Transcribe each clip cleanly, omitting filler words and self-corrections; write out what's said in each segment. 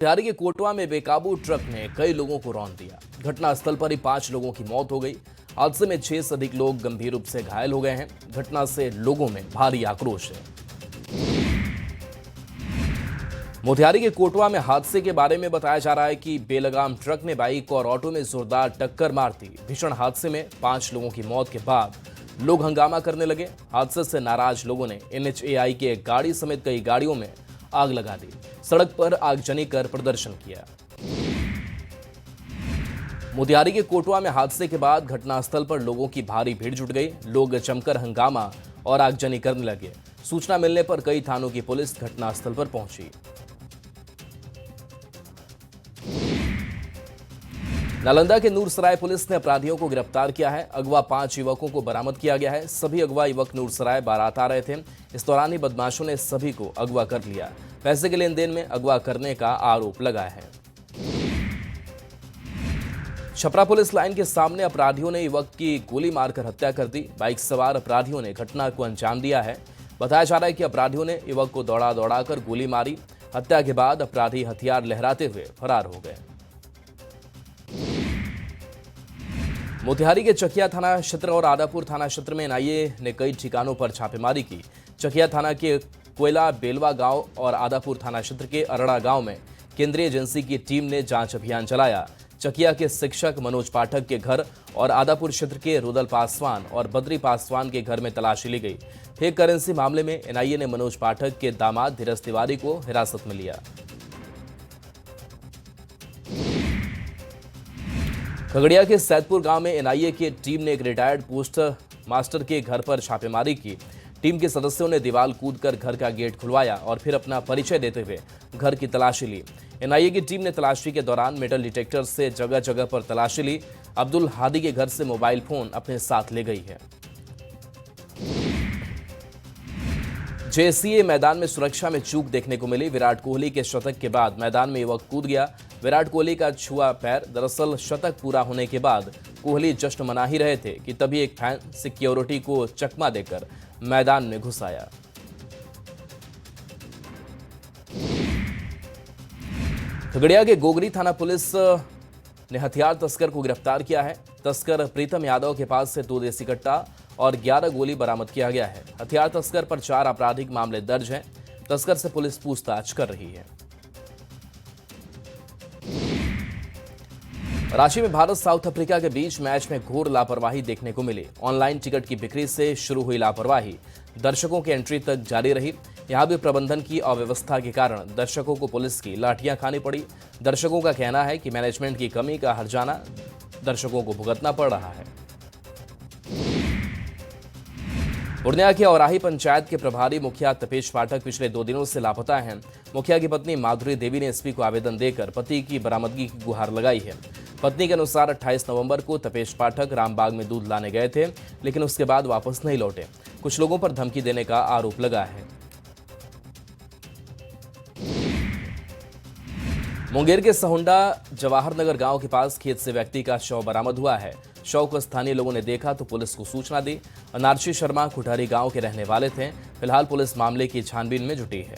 बिहार के कोटवा में बेकाबू ट्रक ने कई लोगों को रौंद दिया। घटनास्थल पर ही 5 लोगों की मौत हो गई। हादसे में 6 से अधिक लोग गंभीर रूप से घायल हो गए हैं। घटना से लोगों में भारी आक्रोश है। मोतिहारी के कोटवा में हादसे के बारे में बताया जा रहा है कि बेलगाम ट्रक ने बाइक और ऑटो में जोरदार टक्कर मार दी। भीषण हादसे में 5 लोगों की मौत के बाद लोग हंगामा करने लगे। हादसे से नाराज लोगों ने NHAI के गाड़ी समेत कई गाड़ियों में आग लगा दी। सड़क पर आगजनी कर प्रदर्शन किया। मोतिहारी के कोटवा में हादसे के बाद घटनास्थल पर लोगों की भारी भीड़ जुट गई। लोग जमकर हंगामा और आगजनी करने लगे। सूचना मिलने पर कई थानों की पुलिस घटनास्थल पर पहुंची। नालंदा के नूरसराय पुलिस ने अपराधियों को गिरफ्तार किया है। अगवा 5 युवकों को बरामद किया गया है। सभी अगवा युवक नूरसराय बारात आ रहे थे। इस दौरान ही बदमाशों ने सभी को अगवा कर लिया। पैसे के लेन देन में अगवा करने का आरोप लगाया है। छपरा पुलिस लाइन के सामने अपराधियों ने युवक की गोली मारकर हत्या कर दी। बाइक सवार अपराधियों ने घटना को अंजाम दिया है। बताया जा रहा है कि अपराधियों ने युवक को दौड़ा कर गोली मारी। हत्या के बाद अपराधी हथियार लहराते हुए फरार हो गए। मोतिहारी के चकिया थाना क्षेत्र और आदापुर थाना क्षेत्र में NIA ने कई ठिकानों पर छापेमारी की। चकिया थाना के कोयला बेलवा गांव और आदापुर थाना क्षेत्र के अरड़ा गांव में केंद्रीय एजेंसी की टीम ने जांच अभियान चलाया। चकिया के शिक्षक मनोज पाठक के घर और आदापुर क्षेत्र के रुदल पासवान और बद्री पासवान के घर में तलाशी ली गई। फेक करेंसी मामले में NIA ने मनोज पाठक के दामाद धीरज तिवारी को हिरासत में लिया। खगड़िया के सैदपुर गांव में NIA की टीम ने एक रिटायर्ड पोस्ट मास्टर के घर पर छापेमारी की। टीम के सदस्यों ने दीवार कूदकर घर का गेट खुलवाया और फिर अपना परिचय देते हुए घर की तलाशी ली। NIA की टीम ने तलाशी के दौरान मेटल डिटेक्टर से जगह जगह पर तलाशी ली। अब्दुल हादी के घर से मोबाइल फोन अपने साथ ले गई है। JCA मैदान में सुरक्षा में चूक देखने को मिली। विराट कोहली के शतक के बाद मैदान में युवक कूद गया। विराट कोहली का छुआ पैर। दरअसल शतक पूरा होने के बाद कोहली जश्न मना ही रहे थे कि तभी एक फैन सिक्योरिटी को चकमा देकर मैदान में घुस आया। खगड़िया के गोगरी थाना पुलिस ने हथियार तस्कर को गिरफ्तार किया है। तस्कर प्रीतम यादव के पास से 2 देसी कट्टा और 11 गोली बरामद किया गया है। हथियार तस्कर पर 4 आपराधिक मामले दर्ज हैं। तस्कर से पुलिस पूछताछ कर रही है। रांची में भारत साउथ अफ्रीका के बीच मैच में घोर लापरवाही देखने को मिली। ऑनलाइन टिकट की बिक्री से शुरू हुई लापरवाही दर्शकों की एंट्री तक जारी रही। यहां भी प्रबंधन की अव्यवस्था के कारण दर्शकों को पुलिस की लाठियां खानी पड़ी। दर्शकों का कहना है कि मैनेजमेंट की कमी का हर्जाना दर्शकों को भुगतना पड़ रहा है। पूर्णिया के औराही पंचायत के प्रभारी मुखिया तपेश पाठक पिछले 2 दिनों से लापता हैं। मुखिया की पत्नी माधुरी देवी ने SP को आवेदन देकर पति की बरामदगी की गुहार लगाई है। पत्नी के अनुसार 28 नवंबर को तपेश पाठक रामबाग में दूध लाने गए थे, लेकिन उसके बाद वापस नहीं लौटे। कुछ लोगों पर धमकी देने का आरोप लगा है। मुंगेर के सहुंडा जवाहर नगर गांव के पास खेत से व्यक्ति का शव बरामद हुआ है। शव को स्थानीय लोगों ने देखा तो पुलिस को सूचना दी। अनारशी शर्मा कुठारी गांव के रहने वाले थे। फिलहाल पुलिस मामले की छानबीन में जुटी है।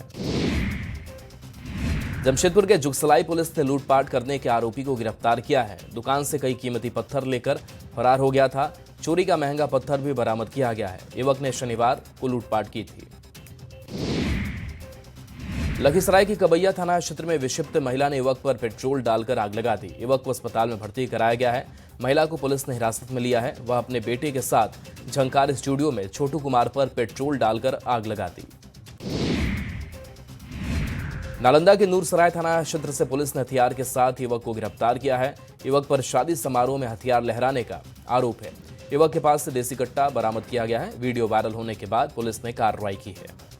जमशेदपुर के जुगसलाई पुलिस ने लूटपाट करने के आरोपी को गिरफ्तार किया है। दुकान से कई कीमती पत्थर लेकर फरार हो गया था। चोरी का महंगा पत्थर भी बरामद किया गया है। युवक ने शनिवार को लूटपाट की थी। लखीसराय की कबैया थाना क्षेत्र में विक्षिप्त महिला ने युवक पर पेट्रोल डालकर आग लगा दी। युवक को अस्पताल में भर्ती कराया गया है। महिला को पुलिस ने हिरासत में लिया है। वह अपने बेटे के साथ झंकार स्टूडियो में छोटू कुमार पर पेट्रोल डालकर आग लगा दी। नालंदा के नूरसराय थाना क्षेत्र से पुलिस ने हथियार के साथ युवक को गिरफ्तार किया है। युवक पर शादी समारोह में हथियार लहराने का आरोप है। युवक के पास से देसी कट्टा बरामद किया गया है। वीडियो वायरल होने के बाद पुलिस ने कार्रवाई की है।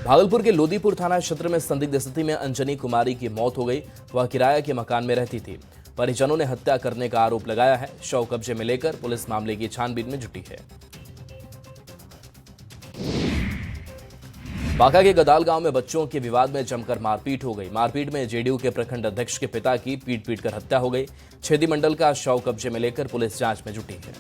भागलपुर के लोदीपुर थाना क्षेत्र में संदिग्ध स्थिति में अंजनी कुमारी की मौत हो गई। वह किराया के मकान में रहती थी। परिजनों ने हत्या करने का आरोप लगाया है। शव कब्जे में लेकर पुलिस मामले की छानबीन में जुटी है। बांका के गदाल गांव में बच्चों के विवाद में जमकर मारपीट हो गई। मारपीट में JDU के प्रखंड अध्यक्ष के पिता की पीट कर हत्या हो गई। छेदी मंडल का शव कब्जे में लेकर पुलिस जांच में जुटी है।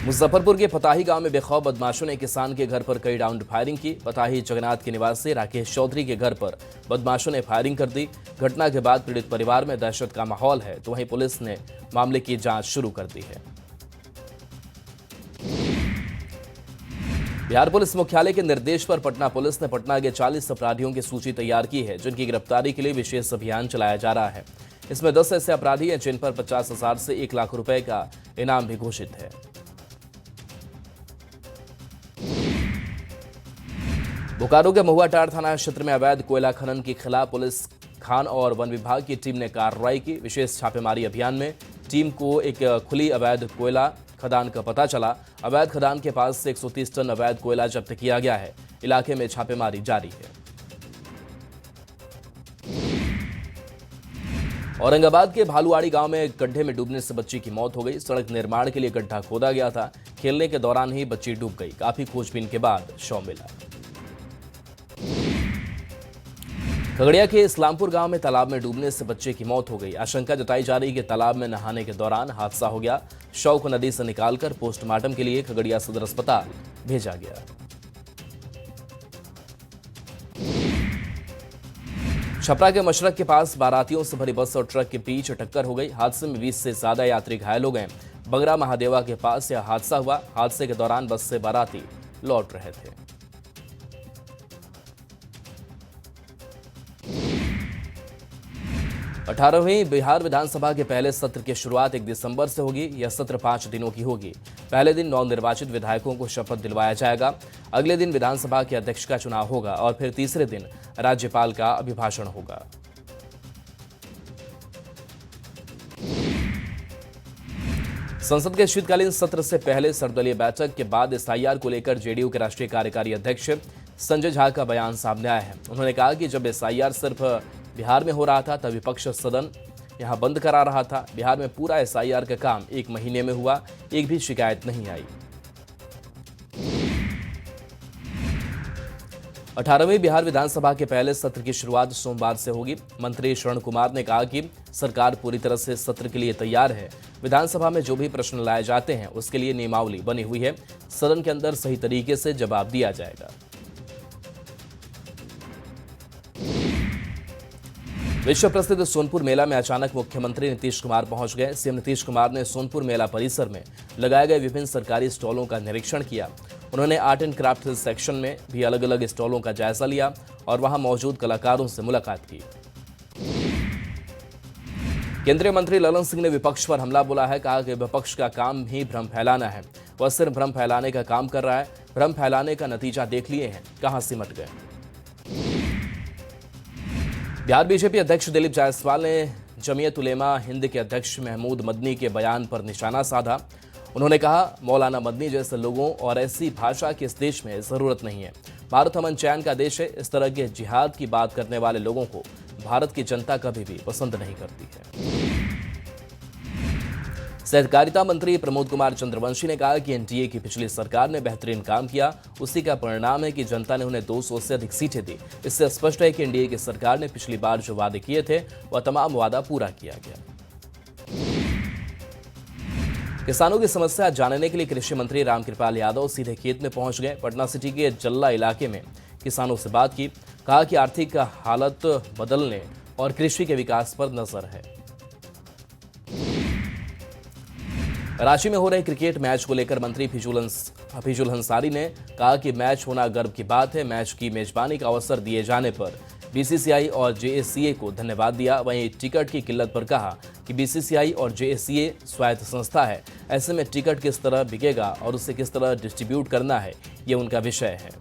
मुजफ्फरपुर के पताही गांव में बेखौफ बदमाशों ने किसान के घर पर कई राउंड फायरिंग की। पताही जगन्नाथ के निवासी राकेश चौधरी के घर पर बदमाशों ने फायरिंग कर दी। घटना के बाद पीड़ित परिवार में दहशत का माहौल है, तो वहीं पुलिस ने मामले की जांच शुरू कर दी है। बिहार पुलिस मुख्यालय के निर्देश पर पटना पुलिस ने पटना के 40 अपराधियों की सूची तैयार की है, जिनकी गिरफ्तारी के लिए विशेष अभियान चलाया जा रहा है। इसमें 10 ऐसे अपराधी हैं जिन पर 50,000 से 1 लाख रुपए का इनाम भी घोषित है। बोकारो के महुआटांड़ थाना क्षेत्र में अवैध कोयला खनन के खिलाफ पुलिस, खान और वन विभाग की टीम ने कार्रवाई की। विशेष छापेमारी अभियान में टीम को एक खुली अवैध कोयला खदान का पता चला। अवैध खदान के पास से 130 टन अवैध कोयला जब्त किया गया है। इलाके में छापेमारी जारी है। औरंगाबाद के भालुआड़ी गांव में गड्ढे में डूबने से बच्ची की मौत हो गई। सड़क निर्माण के लिए गड्ढा खोदा गया था। खेलने के दौरान ही बच्ची डूब गई। काफी खोजबीन के बाद शव मिला। खगड़िया के इस्लामपुर गांव में तालाब में डूबने से बच्चे की मौत हो गई। आशंका जताई जा रही है कि तालाब में नहाने के दौरान हादसा हो गया। शव को नदी से निकालकर पोस्टमार्टम के लिए खगड़िया सदर अस्पताल भेजा गया। छपरा के मशरक के पास बारातियों से भरी बस और ट्रक के बीच टक्कर हो गई। हादसे में 20 से ज्यादा यात्री घायल हो गए। बगरा महादेवा के पास यह हादसा हुआ। हादसे के दौरान बस से बाराती लौट रहे थे। अठारहवीं बिहार विधानसभा के पहले सत्र की शुरुआत 1 दिसंबर से होगी। यह सत्र 5 दिनों की होगी। पहले दिन नवनिर्वाचित विधायकों को शपथ दिलवाया जाएगा। अगले दिन विधानसभा के अध्यक्ष का चुनाव होगा और फिर तीसरे दिन राज्यपाल का अभिभाषण होगा। संसद के शीतकालीन सत्र से पहले सर्वदलीय बैठक के बाद एसआईआर को लेकर जेडीयू के राष्ट्रीय कार्यकारी अध्यक्ष संजय झा का बयान सामने आया है। उन्होंने कहा कि जब एसआईआर सिर्फ बिहार में हो रहा था तब विपक्ष सदन यहां बंद करा रहा था। बिहार में पूरा एसआईआर का काम 1 महीने में हुआ, एक भी शिकायत नहीं आई। 18वीं बिहार विधानसभा के पहले सत्र की शुरुआत सोमवार से होगी। मंत्री शरण कुमार ने कहा कि सरकार पूरी तरह से सत्र के लिए तैयार है। विधानसभा में जो भी प्रश्न लाए जाते हैं उसके लिए नियमावली बनी हुई है। सदन के अंदर सही तरीके से जवाब दिया जाएगा। विश्व प्रसिद्ध सोनपुर मेला में अचानक मुख्यमंत्री नीतीश कुमार पहुंच गए। सीएम नीतीश कुमार ने सोनपुर मेला परिसर में लगाए गए विभिन्न सरकारी स्टॉलों का निरीक्षण किया। उन्होंने आर्ट एंड क्राफ्ट सेक्शन में भी अलग अलग स्टॉलों का जायजा लिया और वहां मौजूद कलाकारों से मुलाकात की। केंद्रीय मंत्री ललन सिंह ने विपक्ष पर हमला बोला है। कहा कि विपक्ष का काम ही भ्रम फैलाना है। वह सिर्फ भ्रम फैलाने का काम कर रहा है। भ्रम फैलाने का नतीजा देख लिए हैं, कहां सिमट गए। बिहार बीजेपी अध्यक्ष दिलीप जायसवाल ने जमीयत उलेमा हिंद के अध्यक्ष महमूद मदनी के बयान पर निशाना साधा। उन्होंने कहा, मौलाना मदनी जैसे लोगों और ऐसी भाषा की इस देश में जरूरत नहीं है। भारत अमन चैन का देश है। इस तरह के जिहाद की बात करने वाले लोगों को भारत की जनता कभी भी पसंद नहीं करती है। सहकारिता मंत्री प्रमोद कुमार चंद्रवंशी ने कहा कि एनडीए की पिछली सरकार ने बेहतरीन काम किया। उसी का परिणाम है कि जनता ने उन्हें 200 से अधिक सीटें दी। इससे स्पष्ट है कि एनडीए की सरकार ने पिछली बार जो वादे किए थे वह तमाम वादा पूरा किया गया। किसानों की समस्या जानने के लिए कृषि मंत्री रामकृपाल यादव सीधे खेत में पहुंच गए। पटना सिटी के जल्ला इलाके में किसानों से बात की। कहा कि आर्थिक हालत बदलने और कृषि के विकास पर नजर है। रांची में हो रहे क्रिकेट मैच को लेकर मंत्री फिजूल अंसारी ने कहा कि मैच होना गर्व की बात है। मैच की मेजबानी का अवसर दिए जाने पर बीसीसीआई और जेएसीए को धन्यवाद दिया। वहीं टिकट की किल्लत पर कहा कि बीसीसीआई और जेएसीए स्वायत्त संस्था है। ऐसे में टिकट किस तरह बिकेगा और उसे किस तरह डिस्ट्रीब्यूट करना है, ये उनका विषय है।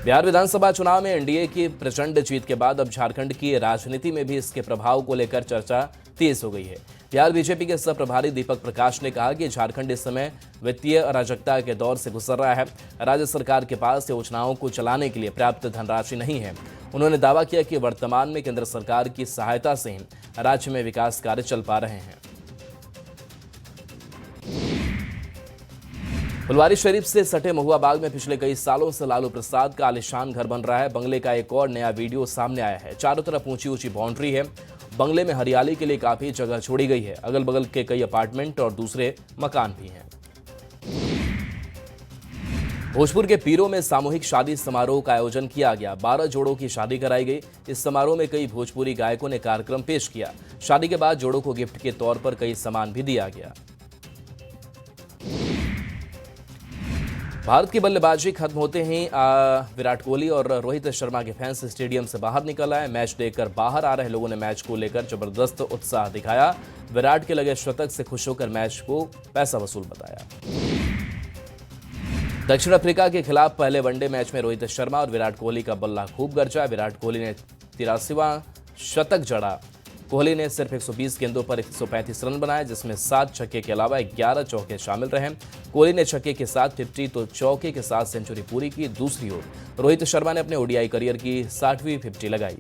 बिहार विधानसभा चुनाव में एनडीए की प्रचंड जीत के बाद अब झारखंड की राजनीति में भी इसके प्रभाव को लेकर चर्चा तेज हो गई है। बिहार बीजेपी के सह प्रभारी दीपक प्रकाश ने कहा कि झारखंड इस समय वित्तीय अराजकता के दौर से गुजर रहा है। राज्य सरकार के पास योजनाओं को चलाने के लिए पर्याप्त धनराशि नहीं है। उन्होंने दावा किया कि वर्तमान में केंद्र सरकार की सहायता से ही राज्य में विकास कार्य चल पा रहे हैं। फुलवारी शरीफ से सटे महुआ बाग में पिछले कई सालों से लालू प्रसाद का आलीशान घर बन रहा है। बंगले का एक और नया वीडियो सामने आया है। चारों तरफ ऊंची ऊंची बाउंड्री है। बंगले में हरियाली के लिए काफी जगह छोड़ी गई है। अगल बगल के कई अपार्टमेंट और दूसरे मकान भी हैं। भोजपुर के पीरो में सामूहिक शादी समारोह का आयोजन किया गया। 12 जोड़ों की शादी कराई गई। इस समारोह में कई भोजपुरी गायकों ने कार्यक्रम पेश किया। शादी के बाद जोड़ों को गिफ्ट के तौर पर कई सामान भी दिया गया। भारत की बल्लेबाजी खत्म होते ही विराट कोहली और रोहित शर्मा के फैंस स्टेडियम से बाहर निकल आए। मैच देखकर बाहर आ रहे लोगों ने मैच को लेकर जबरदस्त उत्साह दिखाया। विराट के लगे शतक से खुश होकर मैच को पैसा वसूल बताया। दक्षिण अफ्रीका के खिलाफ पहले वनडे मैच में रोहित शर्मा और विराट कोहली का बल्ला खूब गरजा। विराट कोहली ने 83वां शतक जड़ा। कोहली ने सिर्फ 120 गेंदों पर 135 रन बनाए, जिसमें 7 छक्के के अलावा 11 चौके शामिल रहे। कोहली ने छक्के के साथ 50 तो चौके के साथ सेंचुरी पूरी की। दूसरी ओर रोहित शर्मा ने अपने ओडीआई करियर की 60वीं 50 लगाई।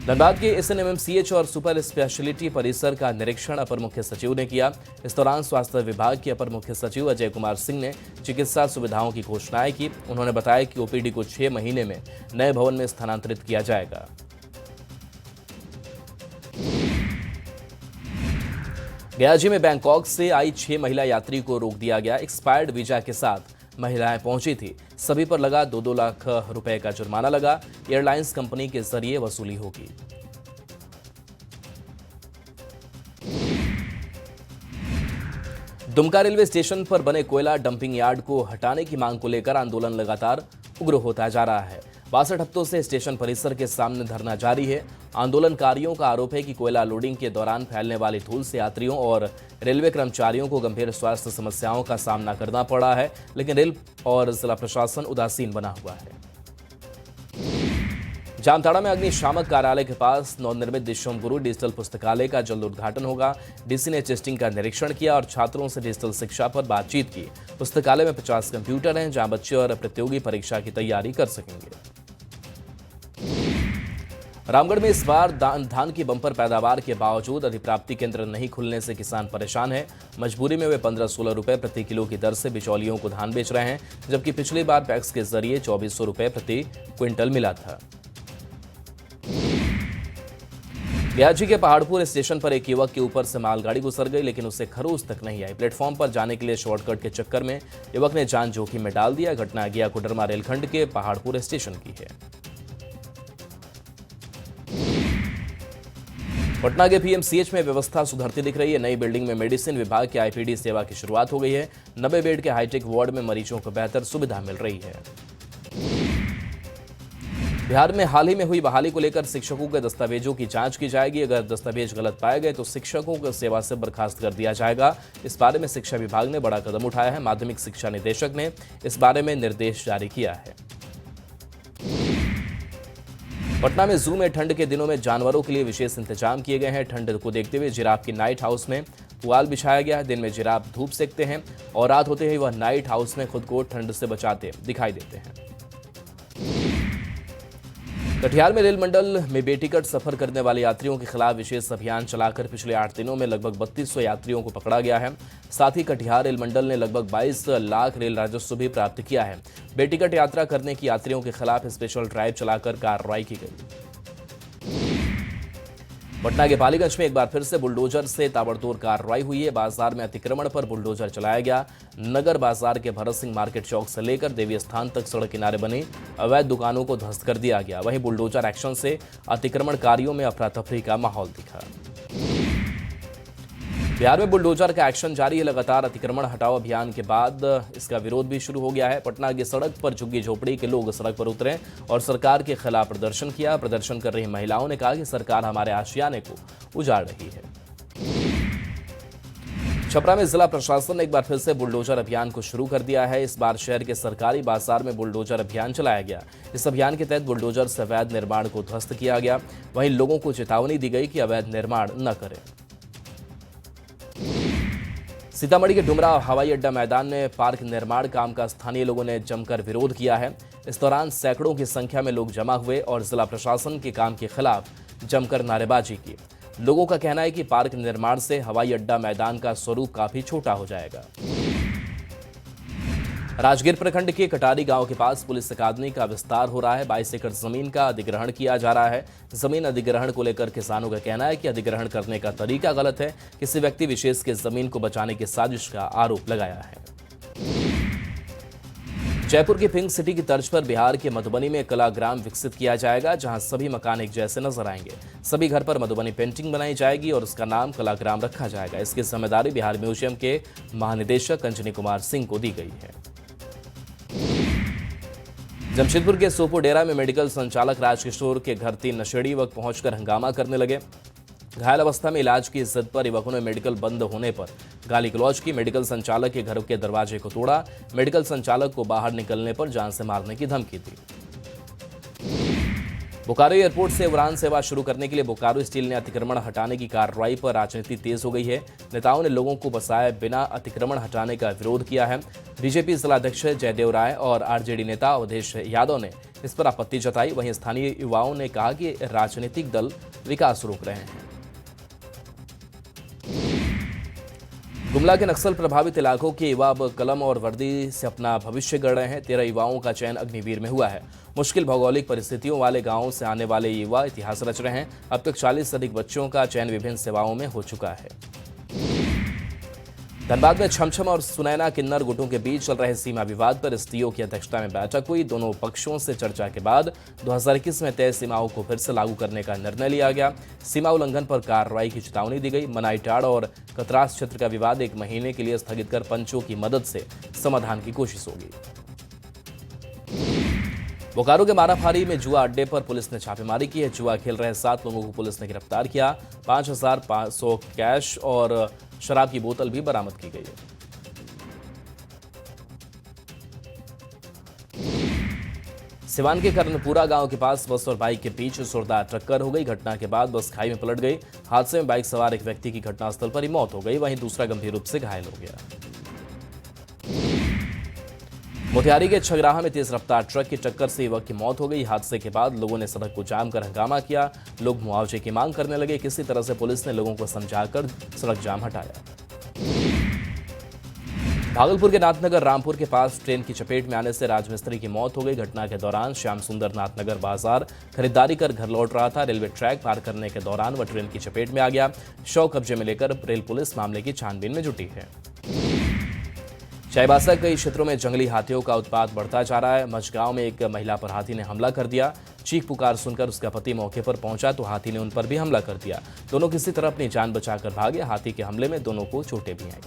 धनबाद के SNMMCH और सुपर स्पेशलिटी परिसर का निरीक्षण अपर मुख्य सचिव ने किया। इस दौरान स्वास्थ्य विभाग के अपर मुख्य सचिव अजय कुमार सिंह ने चिकित्सा सुविधाओं की घोषणाएं की। उन्होंने बताया कि ओपीडी को 6 महीने में नए भवन में स्थानांतरित किया जाएगा। गयाजी में बैंकॉक से आई 6 महिला यात्री को रोक दिया गया। एक्सपायर्ड वीजा के साथ महिलाएं पहुंची थी। सभी पर लगा 2-2 लाख रुपए का जुर्माना लगा। एयरलाइंस कंपनी के जरिए वसूली होगी। दुमका रेलवे स्टेशन पर बने कोयला डंपिंग यार्ड को हटाने की मांग को लेकर आंदोलन लगातार उग्र होता जा रहा है। 62 हफ्तों से स्टेशन परिसर के सामने धरना जारी है। आंदोलनकारियों का आरोप है कि कोयला लोडिंग के दौरान फैलने वाली धूल से यात्रियों और रेलवे कर्मचारियों को गंभीर स्वास्थ्य समस्याओं का सामना करना पड़ा है, लेकिन रेल और जिला प्रशासन उदासीन बना हुआ है। जामताड़ा में अग्निशामक कार्यालय के पास नवनिर्मित दिशोम गुरु डिजिटल पुस्तकालय का जल्द उद्घाटन होगा। डीसी ने टेस्टिंग का निरीक्षण किया और छात्रों से डिजिटल शिक्षा पर बातचीत की। पुस्तकालय में 50 कंप्यूटर हैं, जहां बच्चे और प्रतियोगी परीक्षा की तैयारी कर सकेंगे। रामगढ़ में इस बार धान की बंपर पैदावार के बावजूद अधिप्राप्ति केंद्र नहीं खुलने से किसान परेशान है। मजबूरी में वे 15-16 रुपए प्रति किलो की दर से बिचौलियों को धान बेच रहे हैं, जबकि पिछली बार पैक्स के जरिए 2400 रुपए प्रति क्विंटल मिला था। गयाजी के पहाड़पुर स्टेशन पर एक युवक के ऊपर से मालगाड़ी गुजर गई, लेकिन उसे खरोज तक नहीं आई। प्लेटफॉर्म पर जाने के लिए शॉर्टकट के चक्कर में युवक ने जान जोखिम में डाल दिया। घटना गया कोडरमा रेलखंड के पहाड़पुर स्टेशन की है। पटना के पीएमसीएच में व्यवस्था सुधरती दिख रही है। नई बिल्डिंग में मेडिसिन विभाग के आईपीडी सेवा की शुरुआत हो गई है। 90 बेड के हाईटेक वार्ड में मरीजों को बेहतर सुविधा मिल रही है। बिहार में हाल ही में हुई बहाली को लेकर शिक्षकों के दस्तावेजों की जांच की जाएगी। अगर दस्तावेज गलत पाए गए तो शिक्षकों को सेवा से बर्खास्त कर दिया जाएगा। इस बारे में शिक्षा विभाग ने बड़ा कदम उठाया है। माध्यमिक शिक्षा निदेशक ने इस बारे में निर्देश जारी किया है। पटना में जू में ठंड के दिनों में जानवरों के लिए विशेष इंतजाम किए गए हैं। ठंड को देखते हुए जिराफ की नाइट हाउस में पुआल बिछाया गया है। दिन में जिराफ धूप सेकते हैं और रात होते ही वह नाइट हाउस में खुद को ठंड से बचाते दिखाई देते हैं। कटिहार में रेल मंडल में बेटिकट सफर करने वाले यात्रियों के खिलाफ विशेष अभियान चलाकर पिछले 8 दिनों में लगभग 3200 यात्रियों को पकड़ा गया है। साथ ही कटिहार रेल मंडल ने लगभग 22 लाख रेल राजस्व भी प्राप्त किया है। बेटिकट यात्रा करने की यात्रियों के खिलाफ स्पेशल ड्राइव चलाकर कार्रवाई की गई। पटना के पालीगंज में एक बार फिर से बुलडोजर से ताबड़तोड़ कार्रवाई हुई है। बाजार में अतिक्रमण पर बुलडोजर चलाया गया। नगर बाजार के भरत सिंह मार्केट चौक से लेकर देवी स्थान तक सड़क किनारे बनी अवैध दुकानों को ध्वस्त कर दिया गया। वहीं बुलडोजर एक्शन से अतिक्रमणकारियों में अफरा तफरी का माहौल दिखा। बिहार में बुलडोजर का एक्शन जारी है। लगातार अतिक्रमण हटाओ अभियान के बाद इसका विरोध भी शुरू हो गया है। पटना की सड़क पर झुग्गी झोपड़ी के लोग सड़क पर उतरे और सरकार के खिलाफ प्रदर्शन किया। प्रदर्शन कर रही महिलाओं ने कहा कि सरकार हमारे आशियाने को उजाड़ रही है। छपरा में जिला प्रशासन ने एक बार फिर से बुलडोजर अभियान को शुरू कर दिया है। इस बार शहर के सरकारी बाजार में बुलडोजर अभियान चलाया गया। इस अभियान के तहत बुलडोजर से अवैध निर्माण को ध्वस्त किया गया। वहीं लोगों को चेतावनी दी गई कि अवैध निर्माण न करें। सीतामढ़ी के डुमरा हवाई अड्डा मैदान में पार्क निर्माण काम का स्थानीय लोगों ने जमकर विरोध किया है। इस दौरान सैकड़ों की संख्या में लोग जमा हुए और जिला प्रशासन के काम के खिलाफ जमकर नारेबाजी की। लोगों का कहना है कि पार्क निर्माण से हवाई अड्डा मैदान का स्वरूप काफी छोटा हो जाएगा। राजगीर प्रखंड के कटारी गांव के पास पुलिस अकादमी का विस्तार हो रहा है। 22 एकड़ जमीन का अधिग्रहण किया जा रहा है। जमीन अधिग्रहण को लेकर किसानों का कहना है कि अधिग्रहण करने का तरीका गलत है। किसी व्यक्ति विशेष के जमीन को बचाने की साजिश का आरोप लगाया है। जयपुर की पिंक सिटी की तर्ज पर बिहार के मधुबनी में कला ग्राम विकसित किया जाएगा, जहां सभी मकान एक जैसे नजर आएंगे। सभी घर पर मधुबनी पेंटिंग बनाई जाएगी और उसका नाम कला ग्राम रखा जाएगा। इसकी जिम्मेदारी बिहार म्यूजियम के महानिदेशक अंजनी कुमार सिंह को दी गई है। जमशेदपुर के सोपोडेरा में मेडिकल संचालक राजकिशोर के घर 3 नशेड़ी युवक पहुंचकर हंगामा करने लगे। घायल अवस्था में इलाज की जिद पर युवकों ने मेडिकल बंद होने पर गाली गलौज की। मेडिकल संचालक के घर के दरवाजे को तोड़ा। मेडिकल संचालक को बाहर निकलने पर जान से मारने की धमकी दी। बोकारो एयरपोर्ट से उड़ान सेवा शुरू करने के लिए बोकारो स्टील ने अतिक्रमण हटाने की कार्रवाई पर राजनीति तेज हो गई है। नेताओं ने लोगों को बसाए बिना अतिक्रमण हटाने का विरोध किया है। बीजेपी जिलाध्यक्ष जयदेव राय और आरजेडी नेता अवधेश यादव ने इस पर आपत्ति जताई। वहीं स्थानीय युवाओं ने कहा कि राजनीतिक दल विकास रोक रहे हैं। गुमला के नक्सल प्रभावित इलाकों के युवा अब कलम और वर्दी से अपना भविष्य गढ़ रहे हैं। 13 युवाओं का चयन अग्निवीर में हुआ है। मुश्किल भौगोलिक परिस्थितियों वाले गांवों से आने वाले युवा इतिहास रच रहे हैं। अब तक 40 से अधिक बच्चों का चयन विभिन्न सेवाओं में हो चुका है। धनबाद में छमछम और सुनैना किन्नर गुटों के बीच चल रहे सीमा विवाद पर एसडीओ की अध्यक्षता में बैठक हुई। दोनों पक्षों से चर्चा के बाद 2021 में तय सीमाओं को फिर से लागू करने का निर्णय लिया गया। सीमा उल्लंघन पर कार्रवाई की चेतावनी दी गई। मनाईटाड़ और कतरास क्षेत्र का विवाद 1 महीने के लिए स्थगित कर पंचों की मदद से समाधान की कोशिश होगी। बोकारो के माराफारी में जुआ अड्डे पर पुलिस ने छापेमारी की है। जुआ खेल रहे 7 लोगों को पुलिस ने गिरफ्तार किया। 5500 कैश और शराब की बोतल भी बरामद की गई है। सिवान के कर्णपुरा गांव के पास बस और बाइक के बीच जोरदार टक्कर हो गई। घटना के बाद बस खाई में पलट गई। हादसे में बाइक सवार एक व्यक्ति की घटनास्थल पर ही मौत हो गई, वहीं दूसरा गंभीर रूप से घायल हो गया। मोतिहारी के छगराहा में तेज रफ्तार ट्रक की टक्कर से युवक की मौत हो गई। हादसे के बाद लोगों ने सड़क को जाम कर हंगामा किया। लोग मुआवजे की मांग करने लगे। किसी तरह से पुलिस ने लोगों को समझाकर सड़क जाम हटाया। भागलपुर के नाथनगर रामपुर के पास ट्रेन की चपेट में आने से राजमिस्त्री की मौत हो गई। घटना के दौरान श्याम सुंदर नाथनगर बाजार खरीदारी कर घर लौट रहा था। रेलवे ट्रैक पार करने के दौरान वह ट्रेन की चपेट में आ गया। शव कब्जे में लेकर रेल पुलिस मामले की छानबीन में जुटी है। चाईबासा कई क्षेत्रों में जंगली हाथियों का उत्पात बढ़ता जा रहा है। मझगांव में एक महिला पर हाथी ने हमला कर दिया। चीख पुकार सुनकर उसका पति मौके पर पहुंचा तो हाथी ने उन पर भी हमला कर दिया। दोनों किसी तरह अपनी जान बचाकर भागे। हाथी के हमले में दोनों को चोटें भी आईं।